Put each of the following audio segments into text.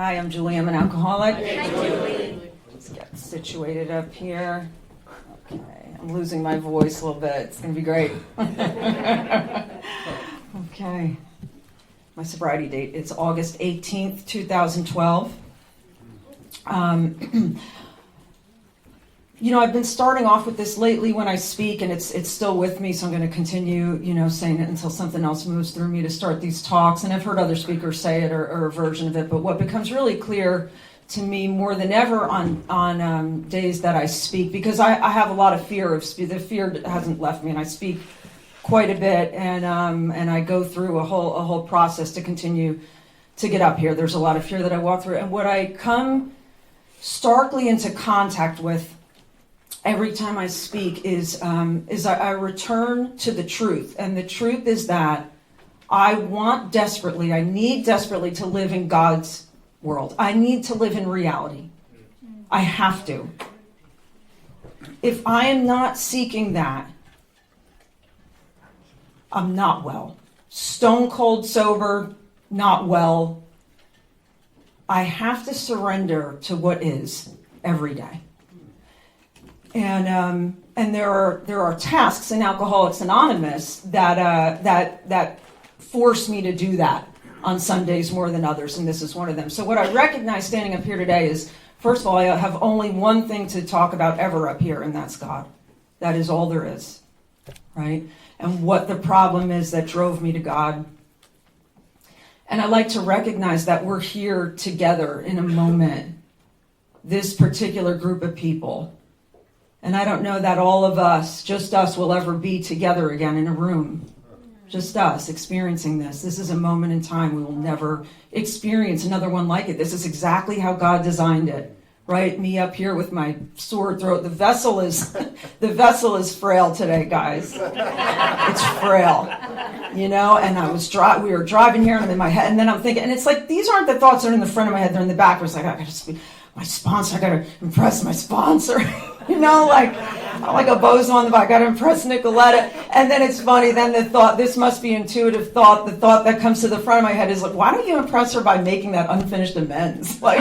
Hi, I'm Julie. I'm an alcoholic. Hi, Julie. Let's get situated up here. Okay, I'm losing my voice a little bit. It's going to be great. Okay. My sobriety date is August 18th, 2012. I've been starting off with this lately when I speak, and it's still with me, so I'm going to continue, saying it until something else moves through me to start these talks. And I've heard other speakers say it or a version of it, but what becomes really clear to me more than ever on days that I speak, because I have a lot of fear the fear hasn't left me, and I speak quite a bit, and I go through a whole process to continue to get up here. There's a lot of fear that I walk through, and what I come starkly into contact with every time I speak is I return to the truth. And the truth is that I need desperately to live in God's world. I need to live in reality. I have to. If I am not seeking that, I'm not well. Stone cold sober, not well. I have to surrender to what is every day. And there are tasks in Alcoholics Anonymous that force me to do that on some days more than others, and this is one of them. So what I recognize standing up here today is, first of all, I have only one thing to talk about ever up here, and that's God. That is all there is, right? And what the problem is that drove me to God. And I like to recognize that we're here together in a moment, this particular group of people. And I don't know that all of us, just us, will ever be together again in a room. Just us experiencing this. This is a moment in time. We will never experience another one like it. This is exactly how God designed it. Right? Me up here with my sore throat. The vessel is frail today, guys. It's frail. And we were driving here, and I'm in my head, and then I'm thinking, and it's like, these aren't the thoughts that are in the front of my head, they're in the back. It's like, I gotta speak. My sponsor, I gotta impress my sponsor. I'm like a bozo on the back, I gotta impress Nicoletta. And then it's funny, then the thought, this must be intuitive thought, the thought that comes to the front of my head is like, why don't you impress her by making that unfinished amends? Like,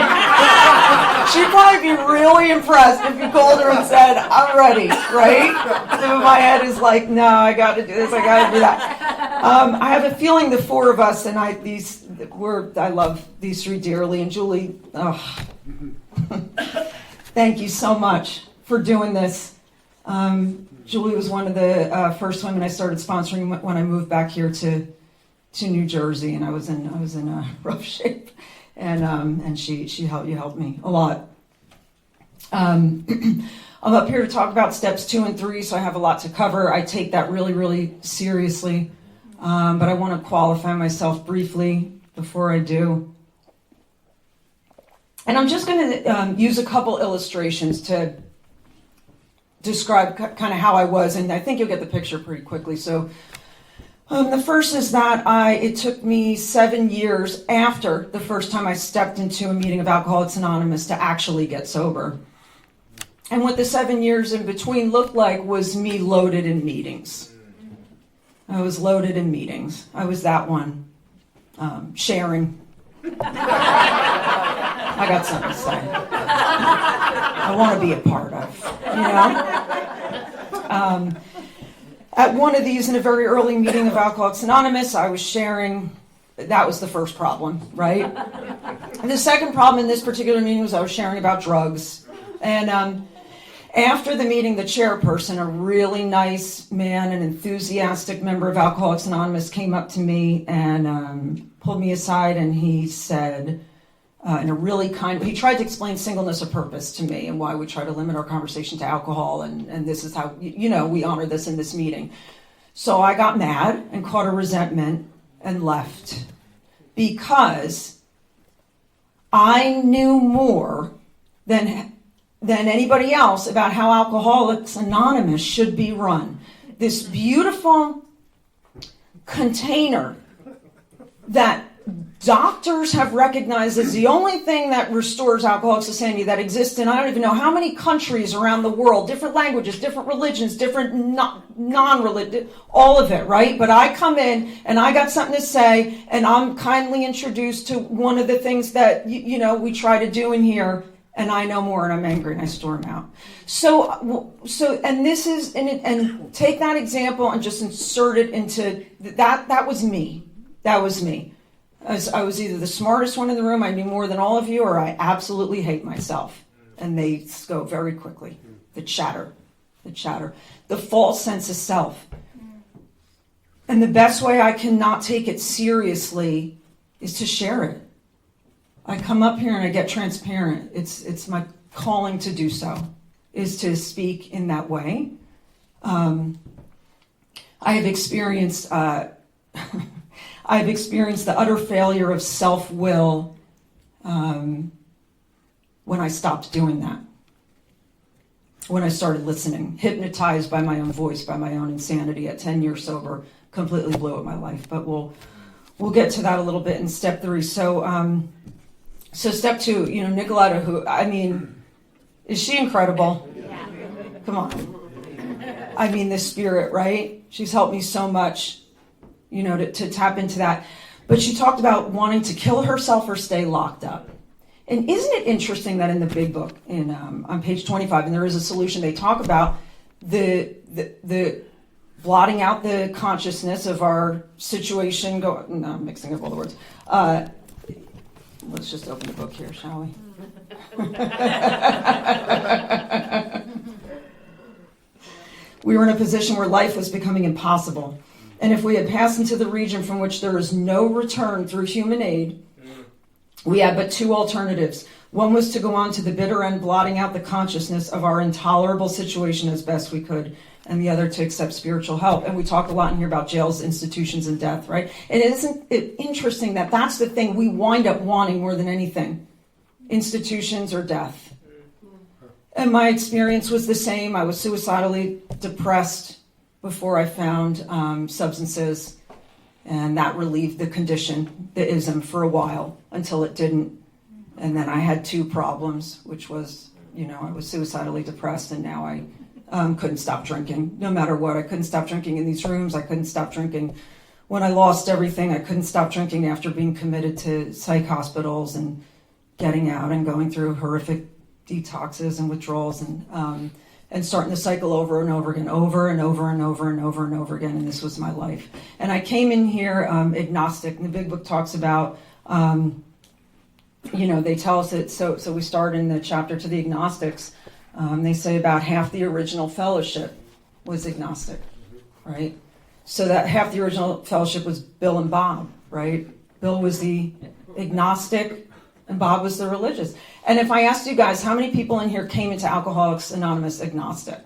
she'd probably be really impressed if you called her and said, I'm ready, right? So my head is like, no, I gotta do this, I gotta do that. I have a feeling the four of us, and I love these three dearly, and Julie, thank you so much for doing this. Julie was one of the first women I started sponsoring when I moved back here to New Jersey, and I was in rough shape, and she helped me a lot. I'm up here to talk about steps 2 and 3, so I have a lot to cover. I take that really, really seriously, but I want to qualify myself briefly before I do. And I'm just going to use a couple illustrations to describe kind of how I was, and I think you'll get the picture pretty quickly. So the first is that it took me 7 years after the first time I stepped into a meeting of Alcoholics Anonymous to actually get sober. And what the 7 years in between looked like was me loaded in meetings. I was loaded in meetings. I was that one, sharing. I got something to say. I want to be a part of, At one of these, in a very early meeting of Alcoholics Anonymous, I was sharing. That was the first problem, right? And the second problem in this particular meeting was I was sharing about drugs. And after the meeting, the chairperson, a really nice man, an enthusiastic member of Alcoholics Anonymous, came up to me and pulled me aside, and he said, in a really he tried to explain singleness of purpose to me and why we try to limit our conversation to alcohol, and this is how, we honor this in this meeting. So I got mad and caught a resentment and left, because I knew more than anybody else about how Alcoholics Anonymous should be run. This beautiful container that doctors have recognized is the only thing that restores Alcoholics of Sanity that exists in, I don't even know how many countries around the world, different languages, different religions, different non-religious, all of it, right? But I come in and I got something to say, and I'm kindly introduced to one of the things that, we try to do in here, and I know more, and I'm angry, and I storm out. So, and this is, and take that example and just insert it into, that was me. That was me. I was either the smartest one in the room, I knew more than all of you, or I absolutely hate myself. And they go very quickly. The chatter, the false sense of self. And the best way I cannot take it seriously is to share it. I come up here and I get transparent. It's my calling to do so, is to speak in that way. I have experienced the utter failure of self-will when I stopped doing that. When I started listening, hypnotized by my own voice, by my own insanity at 10 years sober, completely blew up my life. But we'll get to that a little bit in step 3. So step 2, Nicoletta, who, is she incredible? Yeah. Come on. The spirit, right? She's helped me so much. To tap into that. But she talked about wanting to kill herself or stay locked up. And isn't it interesting that in the big book, on page 25, and there is a solution, they talk about the blotting out the consciousness of our situation. No, I'm mixing up all the words. Let's just open the book here, shall we? We were in a position where life was becoming impossible. And if we had passed into the region from which there is no return through human aid, we had but 2 alternatives. One was to go on to the bitter end, blotting out the consciousness of our intolerable situation as best we could, and the other to accept spiritual help. And we talk a lot in here about jails, institutions, and death, right? And isn't it interesting that that's the thing we wind up wanting more than anything? Institutions or death. And my experience was the same. I was suicidally depressed before I found substances, and that relieved the condition, the ism, for a while until it didn't. And then I had 2 problems, which was, I was suicidally depressed, and now I couldn't stop drinking. No matter what, I couldn't stop drinking in these rooms. I couldn't stop drinking when I lost everything. I couldn't stop drinking after being committed to psych hospitals and getting out and going through horrific detoxes and withdrawals and starting the cycle over and over again, over and over and over and over and over again, and this was my life. And I came in here agnostic, and the big book talks about, they tell us that, so we start in the chapter to the agnostics, they say about half the original fellowship was agnostic, right? So that half the original fellowship was Bill and Bob, right? Bill was the agnostic, and Bob was the religious. And if I asked you guys, how many people in here came into Alcoholics Anonymous agnostic?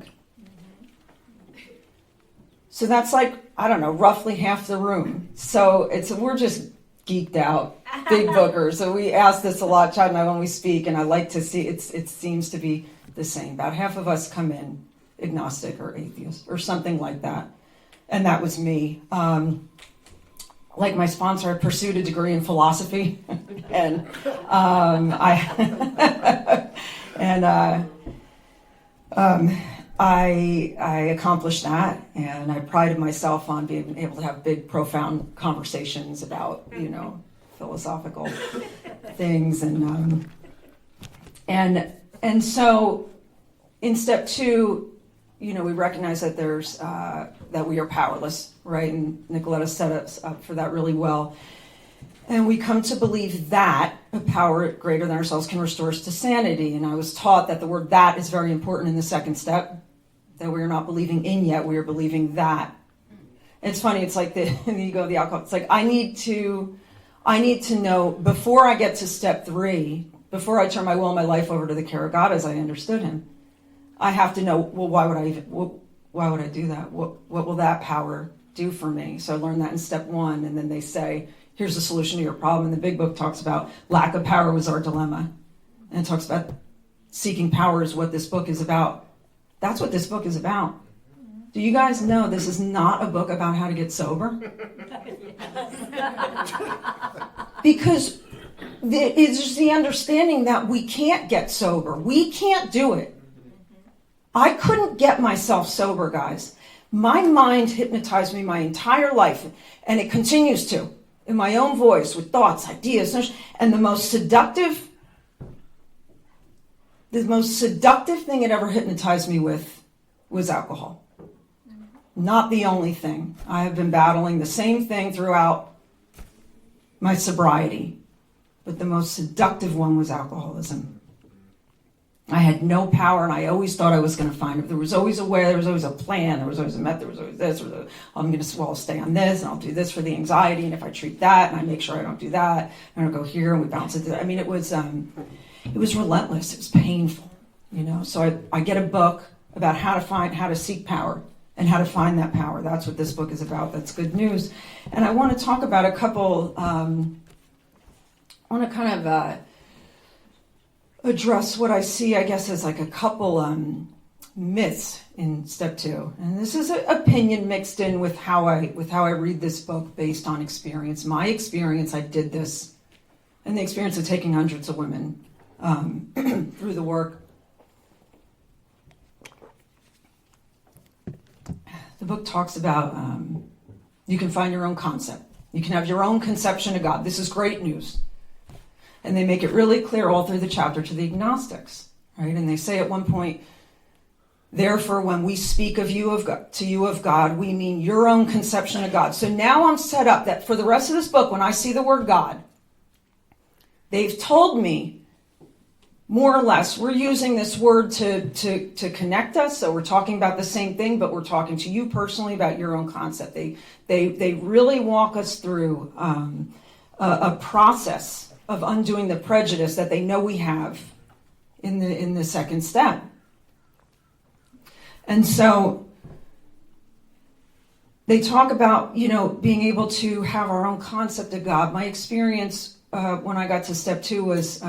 So that's roughly half the room. So we're just geeked out, big bookers. So we ask this a lot, Chad and I, when we speak, and I like to see it seems to be the same. About half of us come in agnostic or atheist or something like that. And that was me. Like my sponsor, I pursued a degree in philosophy, and I accomplished that, and I prided myself on being able to have big, profound conversations about, philosophical things, and so in step 2. We recognize that that we are powerless, right? And Nicoletta set us up for that really well. And we come to believe that a power greater than ourselves can restore us to sanity. And I was taught that the word "that" is very important in the second step, that we are not believing in yet, we are believing that. It's funny, it's like the ego of the alcohol. It's like, I need to know, before I get to step 3, before I turn my will and my life over to the care of God as I understood him, I have to know, well, why would I do that? What will that power do for me? So I learned that in step 1, and then they say, here's the solution to your problem. And the big book talks about lack of power was our dilemma. And it talks about seeking power is what this book is about. That's what this book is about. Do you guys know this is not a book about how to get sober? Because it's just the understanding that we can't get sober. We can't do it. I couldn't get myself sober, guys. My mind hypnotized me my entire life, and it continues to, in my own voice, with thoughts, ideas, and the most seductive thing it ever hypnotized me with was alcohol. Not the only thing. I have been battling the same thing throughout my sobriety, but the most seductive one was alcoholism. I had no power, and I always thought I was going to find it. There was always a way, there was always a plan, there was always a method, there was always this, I'll stay on this, and I'll do this for the anxiety, and if I treat that, and I make sure I don't do that, and I'll go here, and we bounce it. I mean, it was relentless. It was painful, So I get a book about how to seek power, and how to find that power. That's what this book is about. That's good news. And I want to talk about a couple, I want to kind of address what I see, I guess, as like a couple myths in step 2. And this is an opinion mixed in with how I read this book based on experience. My experience, I did this, and the experience of taking hundreds of women through the work. The book talks about you can find your own concept. You can have your own conception of God. This is great news. And they make it really clear all through the chapter to the agnostics, right? And they say at one point, therefore, when we speak to you of God, we mean your own conception of God. So now I'm set up that for the rest of this book, when I see the word God, they've told me, more or less, we're using this word to connect us. So we're talking about the same thing, but we're talking to you personally about your own concept. They really walk us through a process of undoing the prejudice that they know we have in the second step. And so they talk about, being able to have our own concept of God. My experience when I got to step 2 was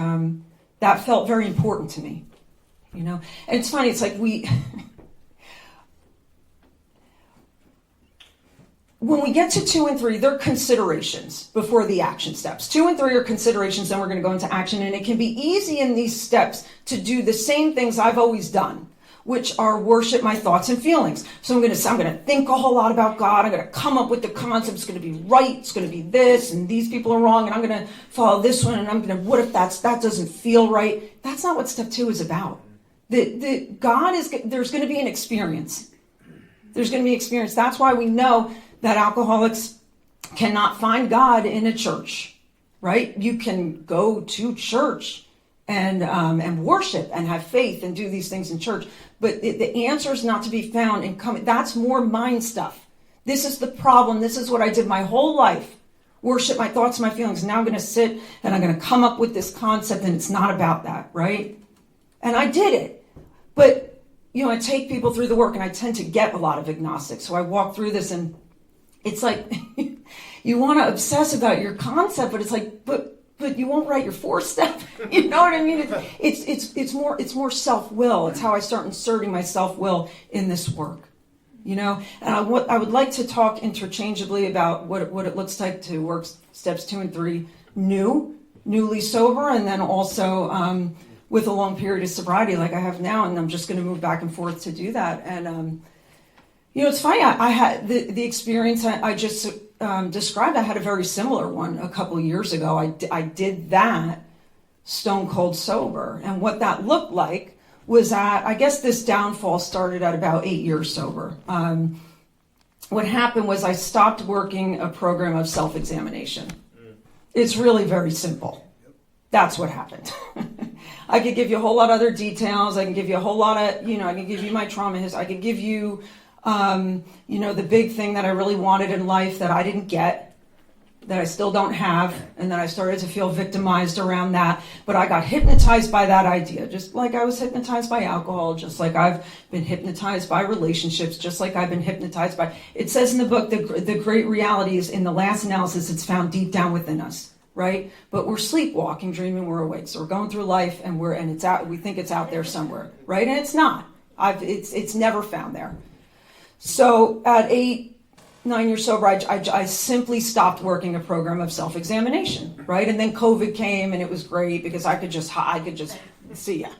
that felt very important to me, And it's funny, it's like when we get to 2 and 3, they're considerations before the action steps. 2 and 3 are considerations, then we're going to go into action. And it can be easy in these steps to do the same things I've always done, which are worship my thoughts and feelings. So I'm going to think a whole lot about God. I'm going to come up with the concept. It's going to be right. It's going to be this, and these people are wrong, and I'm going to follow this one, and I'm going to, what if that doesn't feel right? That's not what step 2 is about. There's going to be an experience. There's going to be experience. That's why we know that alcoholics cannot find God in a church, right? You can go to church and worship and have faith and do these things in church, but the answer is not to be found in coming. That's more mind stuff. This is the problem. This is what I did my whole life. Worship my thoughts and my feelings. Now I'm going to sit and I'm going to come up with this concept, and it's not about that, right? And I did it. But, I take people through the work, and I tend to get a lot of agnostics. So I walk through this, and it's like you want to obsess about your concept, but it's like, but you won't write your 4th step. You know what I mean? It's more self-will. It's how I start inserting my self-will in this work. And I would like to talk interchangeably about what it looks like to work steps 2 and 3 newly sober, and then also with a long period of sobriety like I have now, and I'm just going to move back and forth to do that. And it's funny. I had the experience I just described. I had a very similar one a couple of years ago. I did that stone cold sober, and what that looked like was that I guess this downfall started at about 8 years sober. What happened was I stopped working a program of self-examination. It's really very simple. That's what happened. I could give you a whole lot of other details. I can give you a whole lot of, I can give you my trauma history. I could give you the big thing that I really wanted in life that I didn't get, that I still don't have, and then I started to feel victimized around that. But I got hypnotized by that idea, just like I was hypnotized by alcohol, just like I've been hypnotized by relationships, just like I've been hypnotized by... It says in the book, the great reality is, in the last analysis, it's found deep down within us, right? But we're sleepwalking, dreaming we're awake. So we're going through life, and it's out. We think it's out there somewhere, right? And it's not. It's never found there. So at 8 9 years sober, I simply stopped working a program of self-examination, right? And then COVID came, and it was great because I could just see ya,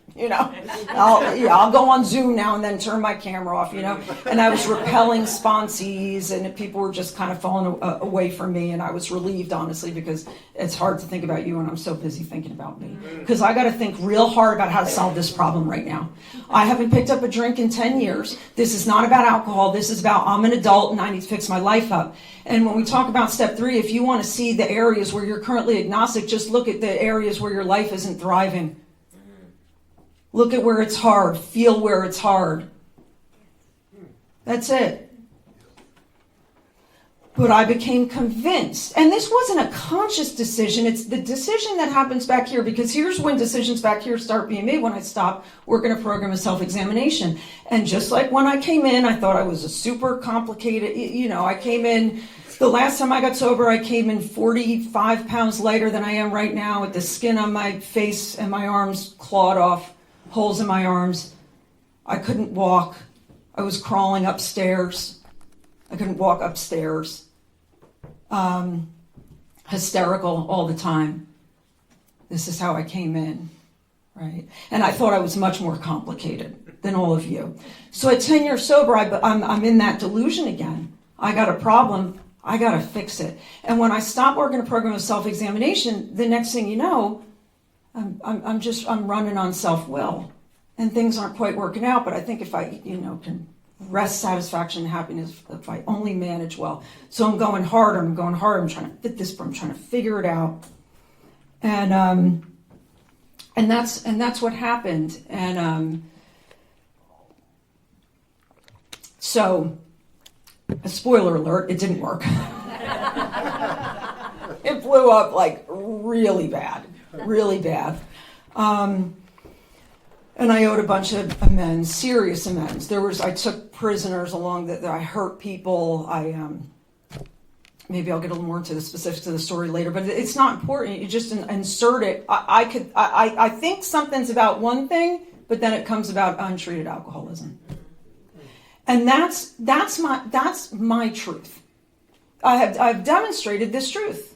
I'll go on Zoom now and then turn my camera off, and I was repelling sponsees, and people were just kind of falling away from me, and I was relieved, honestly, because it's hard to think about you when I'm so busy thinking about me, because I got to think real hard about how to solve this problem right now. I haven't picked up a drink in 10 years. This is not about alcohol. This is about I'm an adult and I need to fix my life up. And when we talk about step 3, if you want to see the areas where you're currently agnostic, just look at the areas where your life isn't thriving. Look at where it's hard. Feel where it's hard. That's it. But I became convinced, and this wasn't a conscious decision. It's the decision that happens back here, because here's when decisions back here start being made, when I stop working a program of self-examination. And just like when I came in, I thought I was a super complicated, I came in, the last time I got sober, I came in 45 pounds lighter than I am right now, with the skin on my face and my arms clawed off, holes in my arms. I couldn't walk. I was crawling upstairs. I couldn't walk upstairs. Hysterical all the time. This is how I came in, right? And I thought I was much more complicated than all of you. So at 10 years sober, I'm in that delusion again. I got a problem. I got to fix it. And when I stopped working a program of self-examination, the next thing you know, I'm running on self-will, and things aren't quite working out. But I think if I, can rest, satisfaction, and happiness, if I only manage well. So I'm going harder. I'm trying to fit this, but I'm trying to figure it out. And that's what happened. And so, a spoiler alert, it didn't work. It blew up like really bad. Really bad. And I owed a bunch of amends, serious amends. I took prisoners along that I hurt people. Maybe I'll get a little more into the specifics of the story later, but it's not important. You just insert it. I think something's about one thing, but then it comes about untreated alcoholism. And that's my truth. I've demonstrated this truth.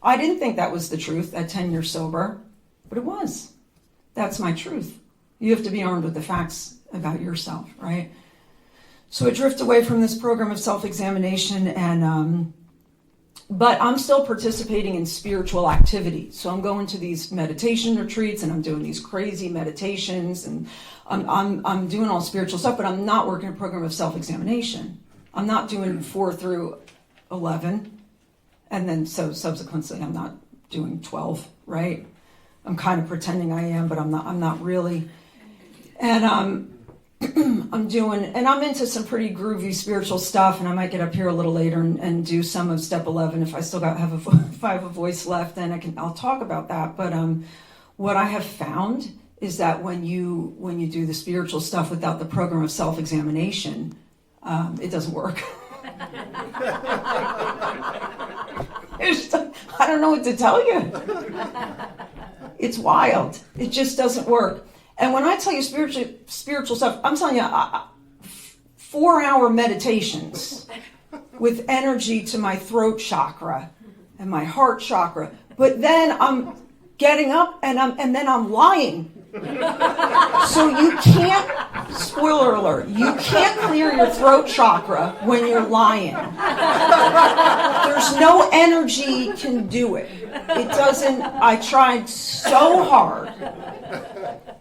I didn't think that was the truth at 10 years sober, but it was. That's my truth. You have to be armed with the facts about yourself, right? So I drift away from this program of self-examination, but I'm still participating in spiritual activity. So I'm going to these meditation retreats, and I'm doing these crazy meditations, and I'm doing all spiritual stuff, but I'm not working a program of self-examination. I'm not doing 4 through 11. And then so subsequently I'm not doing 12, right? I'm kind of pretending I am, but I'm not really. And I'm into some pretty groovy spiritual stuff, and I might get up here a little later and do some of step 11 if I still if I have a voice left, then I'll talk about that. But what I have found is that when you do the spiritual stuff without the program of self-examination, it doesn't work. I don't know what to tell you. It's wild. It just doesn't work. And when I tell you spiritual stuff, I'm telling you 4-hour meditations with energy to my throat chakra and my heart chakra. But then I'm getting up and then I'm lying. So you can't, spoiler alert, you can't clear your throat chakra when you're lying. There's no energy can do it. It doesn't, I tried so hard.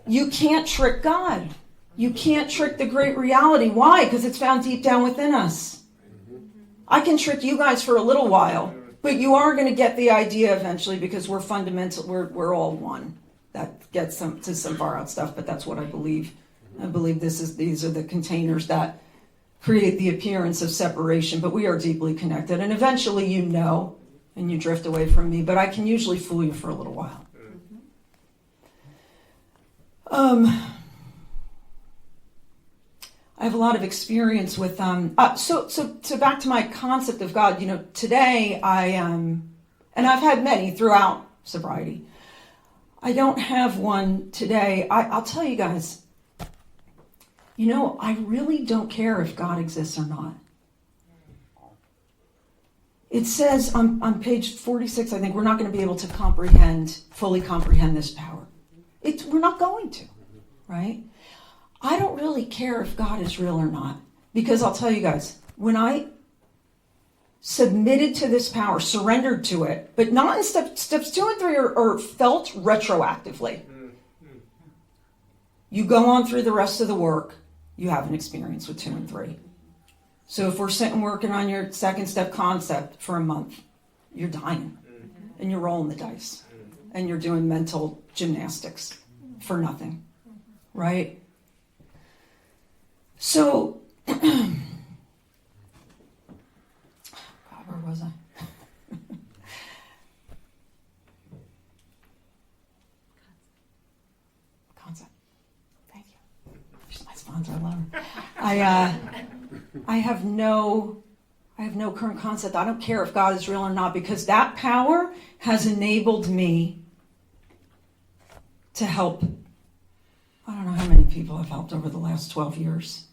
You can't trick God. You can't trick the great reality. Why? Because it's found deep down within us. I can trick you guys for a little while, but you are going to get the idea eventually, because we're fundamental, we're all one. That gets to some far out stuff, but that's what I believe. I believe these are the containers that create the appearance of separation, but we are deeply connected. And eventually and you drift away from me, but I can usually fool you for a little while. I have a lot of experience with, so back to my concept of God, today and I've had many throughout sobriety. I don't have one today. I'll tell you guys, I really don't care if God exists or not. It says on page 46, I think, we're not going to be able to fully comprehend this power. We're not going to, right? I don't really care if God is real or not, because I'll tell you guys, when I submitted to this power, surrendered to it, but not in steps 2 and 3 are felt retroactively. You go on through the rest of the work, you have an experience with 2 and 3. So if we're sitting working on your second step concept for a month, you're dying and you're rolling the dice and you're doing mental gymnastics for nothing, right? So, God, where was I? Concept. Thank you. She's my sponsor. I love her. I have no current concept. I don't care if God is real or not, because that power has enabled me to help. I don't know how many people I've helped over the last 12 years.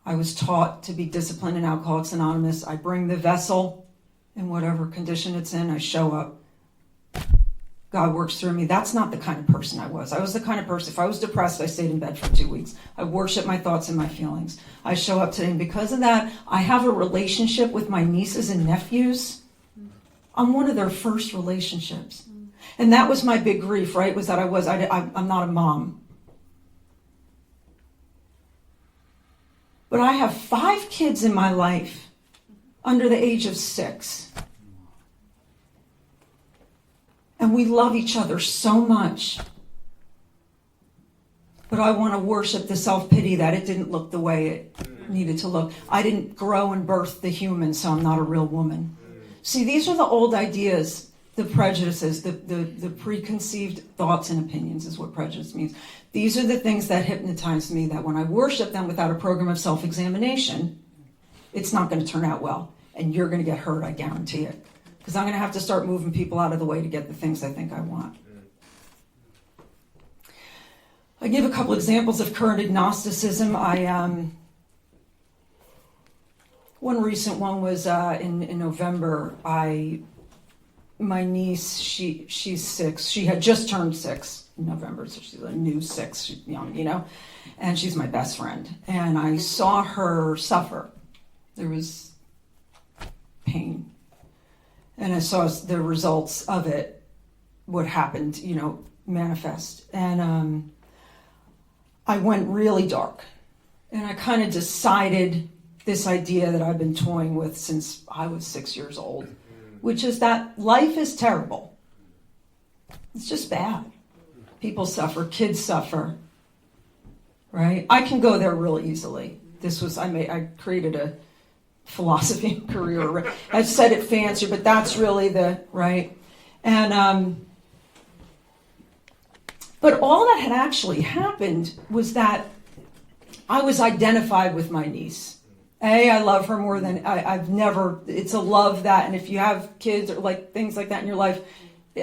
I was taught to be disciplined in Alcoholics Anonymous. I bring the vessel in whatever condition it's in. I show up. God works through me. That's not the kind of person I was. I was the kind of person, if I was depressed, I stayed in bed for 2 weeks. I worship my thoughts and my feelings. I show up today, and because of that, I have a relationship with my nieces and nephews. I'm one of their first relationships. And that was my big grief, right? Was that I'm not a mom. But I have 5 kids in my life under the age of 6. And we love each other so much. But I want to worship the self-pity that it didn't look the way it needed to look. I didn't grow and birth the human, so I'm not a real woman. See, these are the old ideas, the prejudices, the preconceived thoughts and opinions is what prejudice means. These are the things that hypnotize me, that when I worship them without a program of self-examination, it's not going to turn out well. And you're going to get hurt, I guarantee it. Because I'm going to have to start moving people out of the way to get the things I think I want. I give a couple examples of current agnosticism. One recent one was in November. My niece, she's 6. She had just turned 6 in November, so she's a new 6, she's young, and she's my best friend. And I saw her suffer. There was pain. And I saw the results of it, what happened, manifest. And I went really dark. And I kind of decided this idea that I've been toying with since I was 6 years old, which is that life is terrible. It's just bad. People suffer, kids suffer, right? I can go there real easily. I created a philosophy career. I've said it fancier, but that's really right. And but all that had actually happened was that I was identified with my niece. I love her more than I've never. It's a love that, and if you have kids or things like that in your life,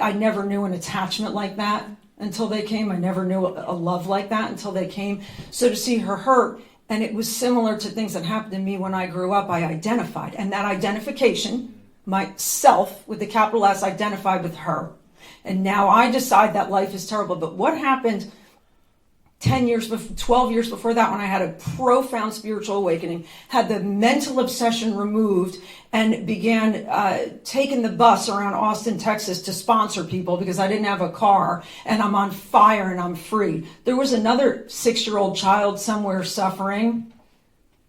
I never knew an attachment like that until they came. I never knew a love like that until they came. So to see her hurt. And it was similar to things that happened to me when I grew up. I identified. And that identification, myself, with the capital S, identified with her. And now I decide that life is terrible. But what happened 12 years before that, when I had a profound spiritual awakening, had the mental obsession removed, and began taking the bus around Austin, Texas to sponsor people because I didn't have a car, and I'm on fire and I'm free. There was another 6-year-old child somewhere suffering,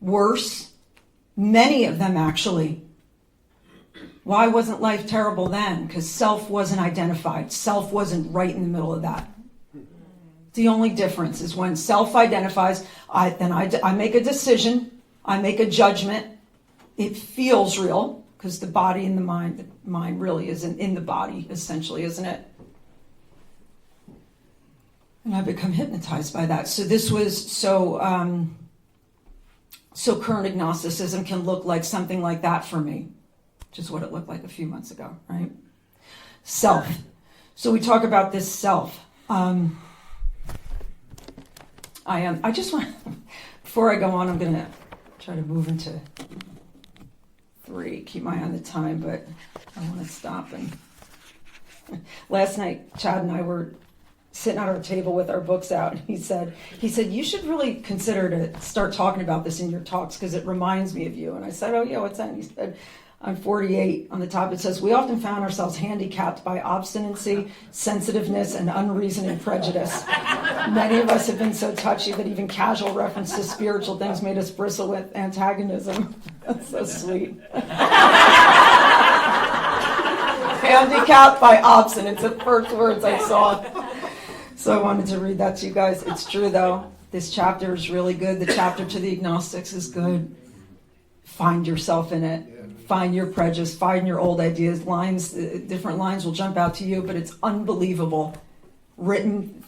worse, many of them actually. Why wasn't life terrible then? Because self wasn't identified. Self wasn't right in the middle of that. The only difference is when self identifies, I make a decision, I make a judgment. It feels real because the body and the mind really isn't in the body, essentially, isn't it? And I become hypnotized by that. So this was so current agnosticism can look like something like that for me, which is what it looked like a few months ago, right? Self. So we talk about this self. I just want, before I go on, I'm going to try to move into 3. Keep my eye on the time, but I want to stop. And last night, Chad and I were sitting at our table with our books out. And he said, you should really consider to start talking about this in your talks because it reminds me of you. And I said, oh yeah, what's that? And he said, on 48, on the top, it says, we often found ourselves handicapped by obstinacy, sensitiveness, and unreasoning prejudice. Many of us have been so touchy that even casual reference to spiritual things made us bristle with antagonism. That's so sweet. Handicapped by obstinate. It's the first words I saw. So I wanted to read that to you guys. It's true, though. This chapter is really good. The chapter to the agnostics is good. Find yourself in it. Find your prejudice, find your old ideas, lines, different lines will jump out to you, but it's unbelievable. Written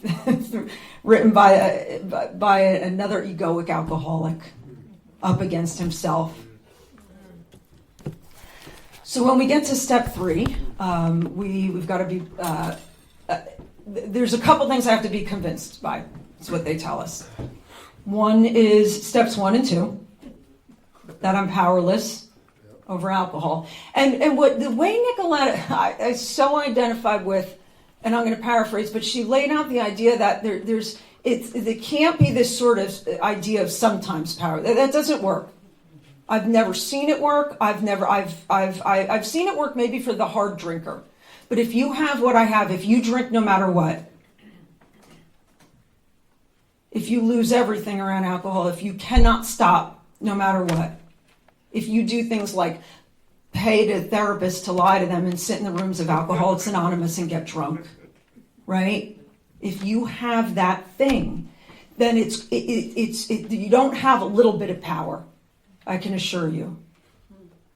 by another egoic alcoholic up against himself. So when we get to step 3, we've got to be, there's a couple things I have to be convinced by. That's what they tell us. One is steps 1 and 2, that I'm powerless over alcohol. And what the way Nicoletta, I so identified with, and I'm going to paraphrase, but she laid out the idea that there can't be this sort of idea of sometimes power. That doesn't work. I've never seen it work. I've seen it work maybe for the hard drinker. But if you have what I have, if you drink no matter what, if you lose everything around alcohol, if you cannot stop no matter what, if you do things like pay a therapist to lie to them and sit in the rooms of Alcoholics Anonymous and get drunk, right? If you have that thing, then you don't have a little bit of power. I can assure you,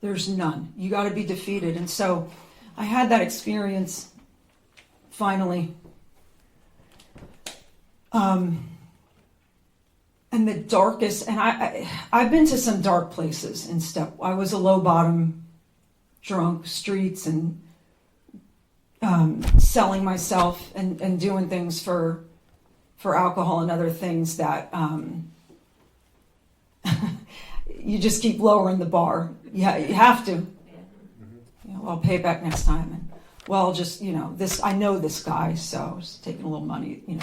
there's none. You got to be defeated. And so, I had that experience. Finally. And the darkest, and I've been to some dark places in step. I was a low bottom, drunk, streets, and selling myself and doing things for alcohol and other things that you just keep lowering the bar. Yeah, you have to. I'll pay it back next time. And well, just I know this guy, so just taking a little money, And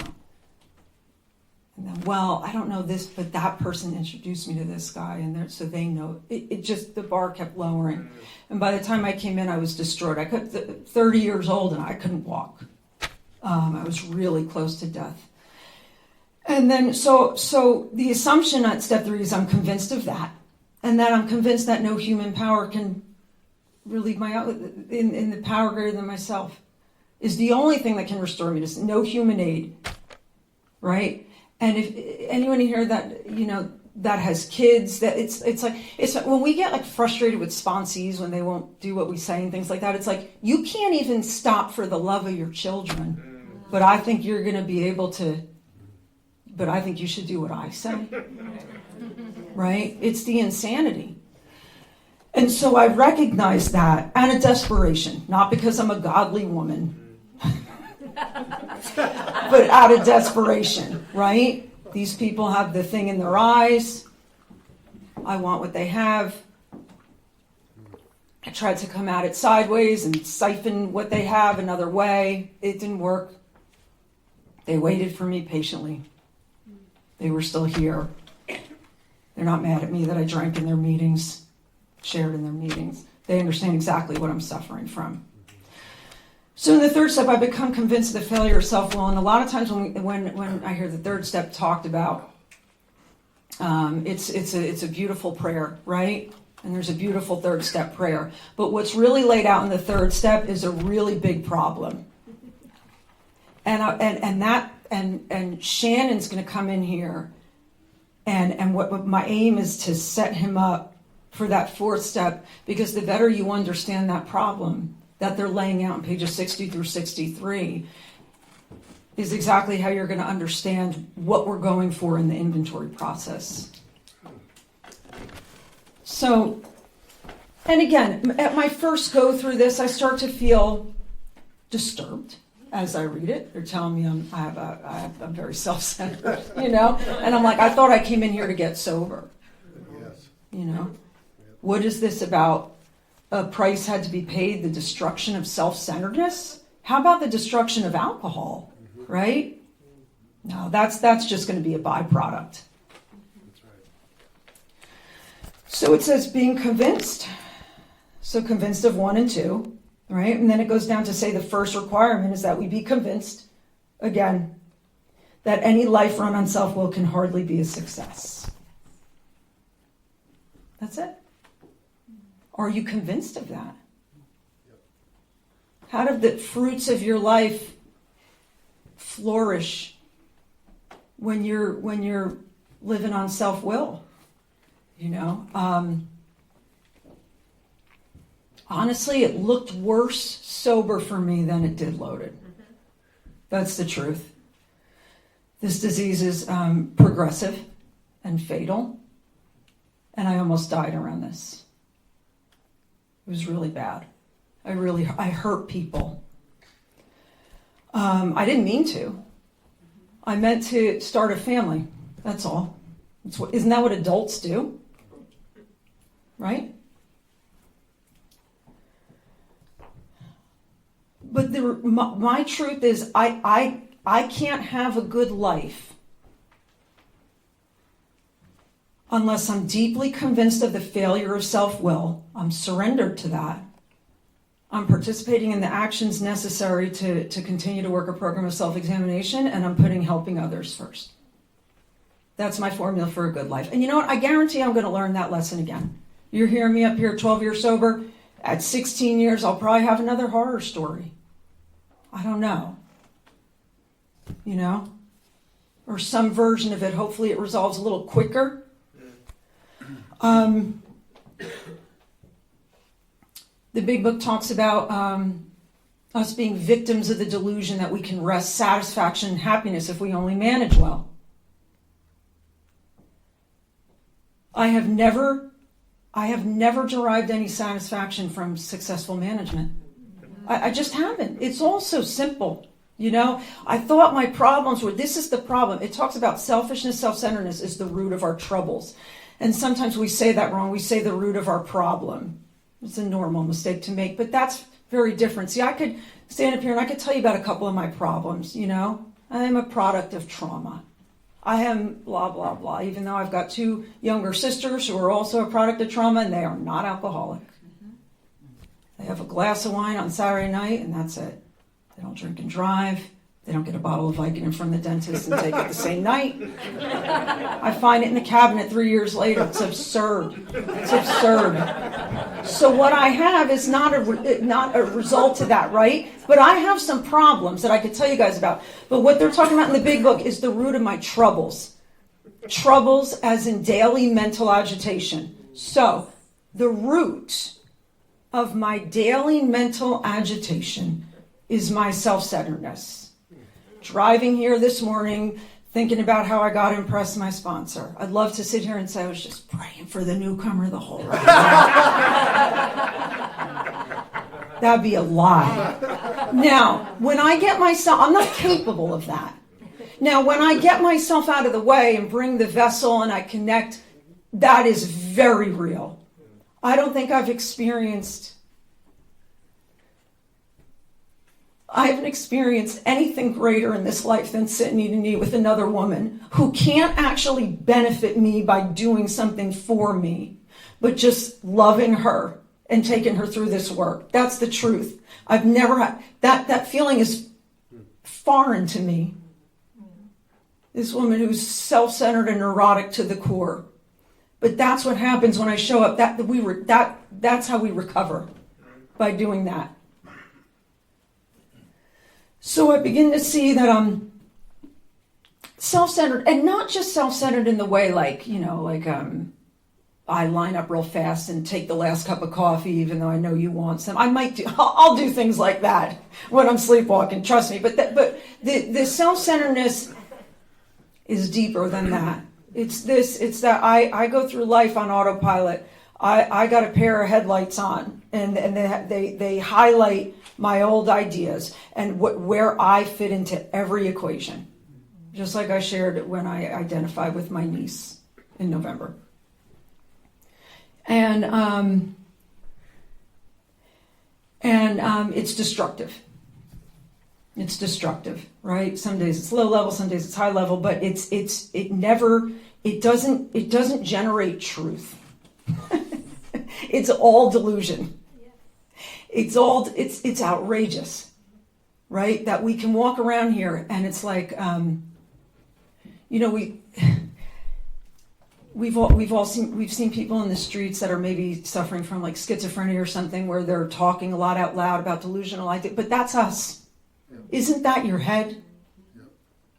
then, well, I don't know this, but that person introduced me to this guy, and so they know. It just, the bar kept lowering. And by the time I came in, I was destroyed. 30 years old, and I couldn't walk. I was really close to death. And then, so the assumption at step 3 is I'm convinced of that. And that I'm convinced that no human power can relieve in the power greater than myself. Is the only thing that can restore me. There's no human aid, right? And if anyone here that that has kids, that it's like when we get like frustrated with sponsees when they won't do what we say and things like that, it's like you can't even stop for the love of your children. But I think you're going to be able to. But I think you should do what I say, right? It's the insanity. And so I recognize that out of desperation, not because I'm a godly woman. But out of desperation, right? These people have the thing in their eyes. I want what they have. I tried to come at it sideways and siphon what they have another way. It didn't work. They waited for me patiently. They were still here. They're not mad at me that I drank in their meetings, shared in their meetings. They understand exactly what I'm suffering from. So in the third step, I become convinced of the failure of self-will. And a lot of times when I hear the third step talked about, it's a beautiful prayer, right? And there's a beautiful third step prayer. But what's really laid out in the third step is a really big problem. And Shannon's going to come in here, and what my aim is to set him up for that fourth step, because the better you understand that problem that they're laying out on pages 60 through 63 is exactly how you're going to understand what we're going for in the inventory process. So, and again, at my first go through this, I start to feel disturbed as I read it. They're telling me I'm very self-centered, and I'm like, I thought I came in here to get sober. Yes. What is this about a price had to be paid, the destruction of self-centeredness. How about the destruction of alcohol, right? No, that's just going to be a byproduct. That's right. So it says being convinced. So convinced of 1 and 2, right? And then it goes down to say the first requirement is that we be convinced, again, that any life run on self-will can hardly be a success. That's it. Are you convinced of that? How do the fruits of your life flourish when you're living on self-will? You know, honestly, it looked worse sober for me than it did loaded. That's the truth. This disease is progressive and fatal, and I almost died around this. It was really bad. I hurt people. I didn't mean to. I meant to start a family. That's all. Isn't that what adults do? Right? But my truth is I can't have a good life unless I'm deeply convinced of the failure of self-will. I'm surrendered to that. I'm participating in the actions necessary to continue to work a program of self-examination, and I'm putting helping others first. That's my formula for a good life. And you know what? I guarantee I'm going to learn that lesson again. You're hearing me up here 12 years sober. At 16 years, I'll probably have another horror story. I don't know. You know? Or some version of it. Hopefully it resolves a little quicker. The big book talks about us being victims of the delusion that we can wrest satisfaction and happiness if we only manage well. I have never derived any satisfaction from successful management. I just haven't. It's all so simple. You know, I thought my problems were, this is the problem. It talks about selfishness, self-centeredness is the root of our troubles. And sometimes we say that wrong. We say the root of our problem. It's a normal mistake to make, but that's very different. See, I could stand up here and I could tell you about a couple of my problems, you know. I am a product of trauma. I am blah, blah, blah, even though I've got 2 younger sisters who are also a product of trauma, and they are not alcoholic. They have a glass of wine on Saturday night, and that's it. They don't drink and drive. They don't get a bottle of Vicodin from the dentist and take it the same night. I find it in the cabinet 3 years later. It's absurd. It's absurd. So what I have is not a result of that, right? But I have some problems that I could tell you guys about. But what they're talking about in the big book is the root of my troubles. Troubles as in daily mental agitation. So the root of my daily mental agitation is my self-centeredness. Driving here this morning, thinking about how I got to impress my sponsor. I'd love to sit here and say I was just praying for the newcomer the whole ride. That'd be a lie. Now, when I get myself, I'm not capable of that. Now, when I get myself out of the way and bring the vessel and I connect, that is very real. I don't think I haven't experienced anything greater in this life than sitting knee to knee with another woman who can't actually benefit me by doing something for me, but just loving her and taking her through this work. That's the truth. I've never had, that feeling is foreign to me. This woman who's self-centered and neurotic to the core. But that's what happens when I show up. That's how we recover, by doing that. So I begin to see that I'm self-centered, and not just self-centered in the way I line up real fast and take the last cup of coffee even though I know you want some. I'll do things like that when I'm sleepwalking, trust me. But the self-centeredness is deeper than that. It's that I go through life on autopilot. I got a pair of headlights on, and they highlight my old ideas and where I fit into every equation. Just like I shared when I identified with my niece in November. And And it's destructive. It's destructive, right? Some days it's low level, some days it's high level, but it doesn't generate truth. It's all delusion. It's outrageous, right? That we can walk around here and it's like, we've seen people in the streets that are maybe suffering from like schizophrenia or something, where they're talking a lot out loud about delusional ideas, but that's us. Yeah. Isn't that your head? Yeah.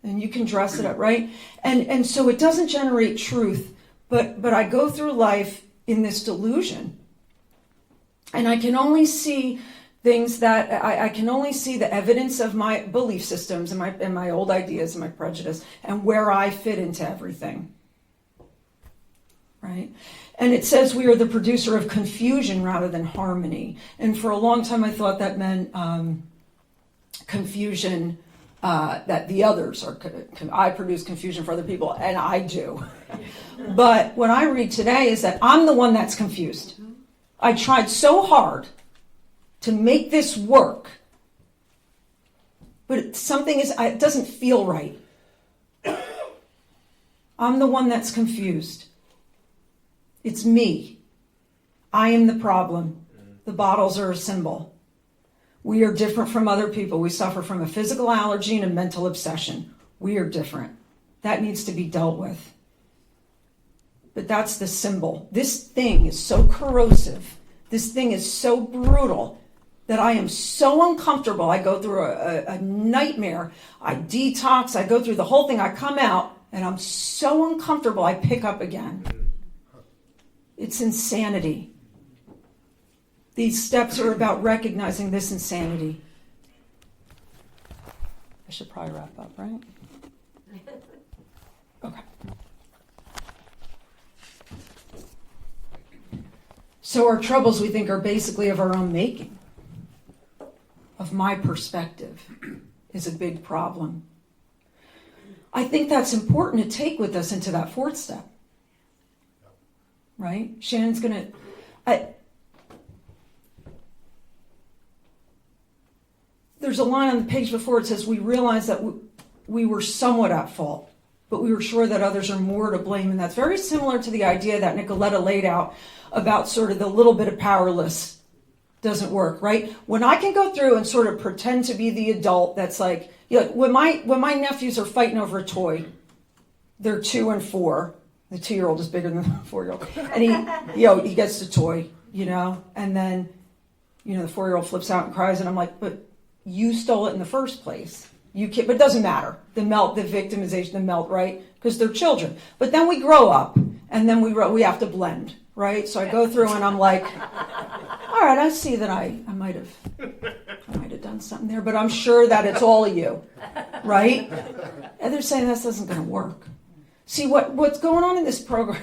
And you can dress it up, right? And so it doesn't generate truth, but I go through life in this delusion, and I can only see things that I can only see the evidence of my belief systems and my old ideas and my prejudice and where I fit into everything. Right? And it says we are the producer of confusion rather than harmony. And for a long time I thought that meant confusion, that the others are, I produce confusion for other people, and I do. But what I read today is that I'm the one that's confused. I tried so hard to make this work, but it doesn't feel right. I'm the one that's confused. It's me. I am the problem. The bottles are a symbol. We are different from other people. We suffer from a physical allergy and a mental obsession. We are different. That needs to be dealt with. But that's the symbol. This thing is so corrosive. This thing is so brutal that I am so uncomfortable. I go through a nightmare. I detox. I go through the whole thing. I come out and I'm so uncomfortable. I pick up again. It's insanity. These steps are about recognizing this insanity. I should probably wrap up, right? Okay. So our troubles, we think, are basically of our own making. Of my perspective is a big problem. I think that's important to take with us into that fourth step. Right? Shannon's going to... There's a line on the page before, it says, we realize that we were somewhat at fault, but we were sure that others are more to blame. And that's very similar to the idea that Nicoletta laid out about sort of the little bit of powerless doesn't work, right? When I can go through and sort of pretend to be the adult that's like, when my nephews are fighting over a toy, they're 2 and 4. The 2-year-old is bigger than the 4-year-old. And he gets the toy, and then, the 4-year-old flips out and cries, and I'm like, but you stole it in the first place. You can't, but it doesn't matter. The victimization, the melt, right? Because they're children. But then we grow up, and then we have to blend, right? So I go through and I'm like, all right, I see that I might have done something there, but I'm sure that it's all of you, right? And they're saying this isn't going to work. See, what's going on in this program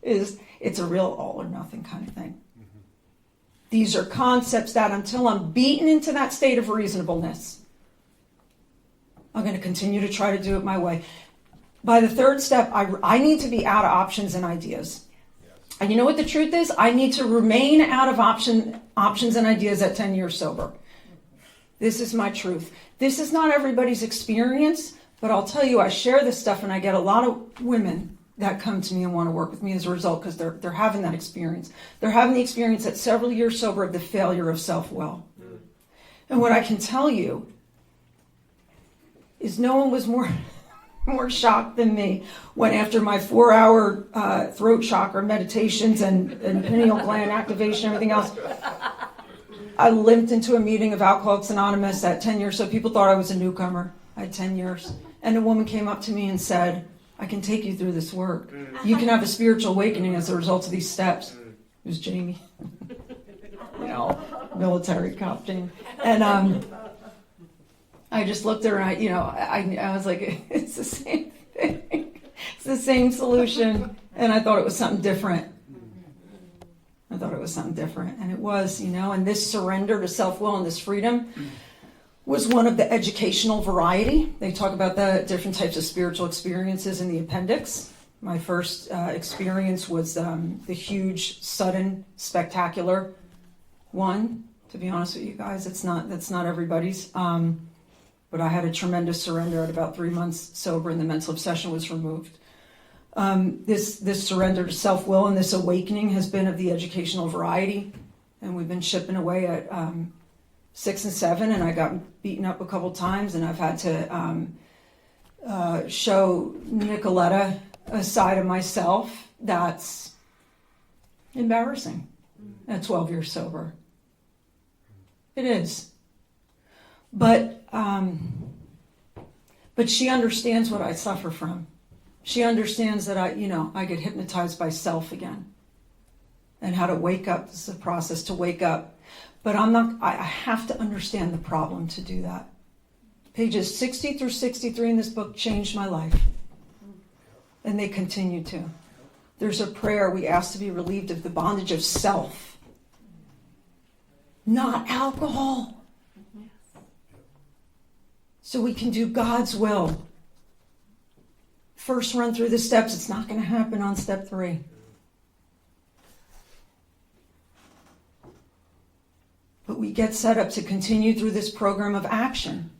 is it's a real all or nothing kind of thing. These are concepts that until I'm beaten into that state of reasonableness, I'm going to continue to try to do it my way. By the third step, I need to be out of options and ideas. And you know what the truth is? I need to remain out of options and ideas at 10 years sober. This is my truth. This is not everybody's experience, but I'll tell you, I share this stuff and I get a lot of women that come to me and want to work with me as a result because they're having that experience. They're having the experience at several years sober of the failure of self-will. And what I can tell you is no one was more shocked than me when after my 4-hour throat chakra meditations and pineal gland activation and everything else, I limped into a meeting of Alcoholics Anonymous at 10 years. So people thought I was a newcomer. I had 10 years. And a woman came up to me and said, I can take you through this work. You can have a spiritual awakening as a result of these steps. It was Jamie. Military cop Jamie. And I just looked at her and I was like, it's the same thing. It's the same solution. And I thought it was something different. And it was, and this surrender to self-will and this freedom was one of the educational variety. They talk about the different types of spiritual experiences in the appendix. My first experience was the huge, sudden, spectacular one To be honest with you guys, that's not everybody's. But I had a tremendous surrender at about 3 months sober, and the mental obsession was removed. This surrender to self-will and this awakening has been of the educational variety, and we've been chipping away at 6 and 7, and I got beaten up a couple times, and I've had to show Nicoletta a side of myself that's embarrassing at 12 years sober. It is. But she understands what I suffer from. She understands that I get hypnotized by self again. And how to wake up. This is a process to wake up. But I have to understand the problem to do that. Pages 60 through 63 in this book changed my life. And they continue to. There's a prayer we ask to be relieved of the bondage of self. Not alcohol. So we can do God's will. First run through the steps. It's not going to happen on step 3. But we get set up to continue through this program of action.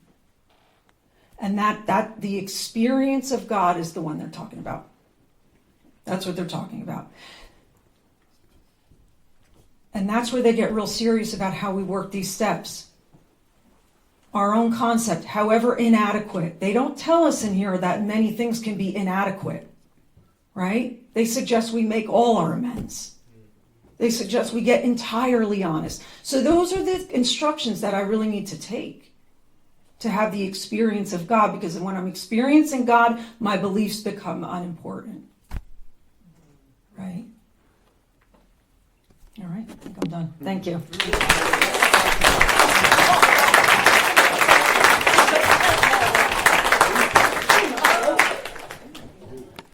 And that the experience of God is the one they're talking about. That's what they're talking about. And that's where they get real serious about how we work these steps. Our own concept, however inadequate. They don't tell us in here that many things can be inadequate, right? They suggest we make all our amends. They suggest we get entirely honest. So those are the instructions that I really need to take to have the experience of God, because when I'm experiencing God, my beliefs become unimportant, right? All right, I think I'm done. Thank you.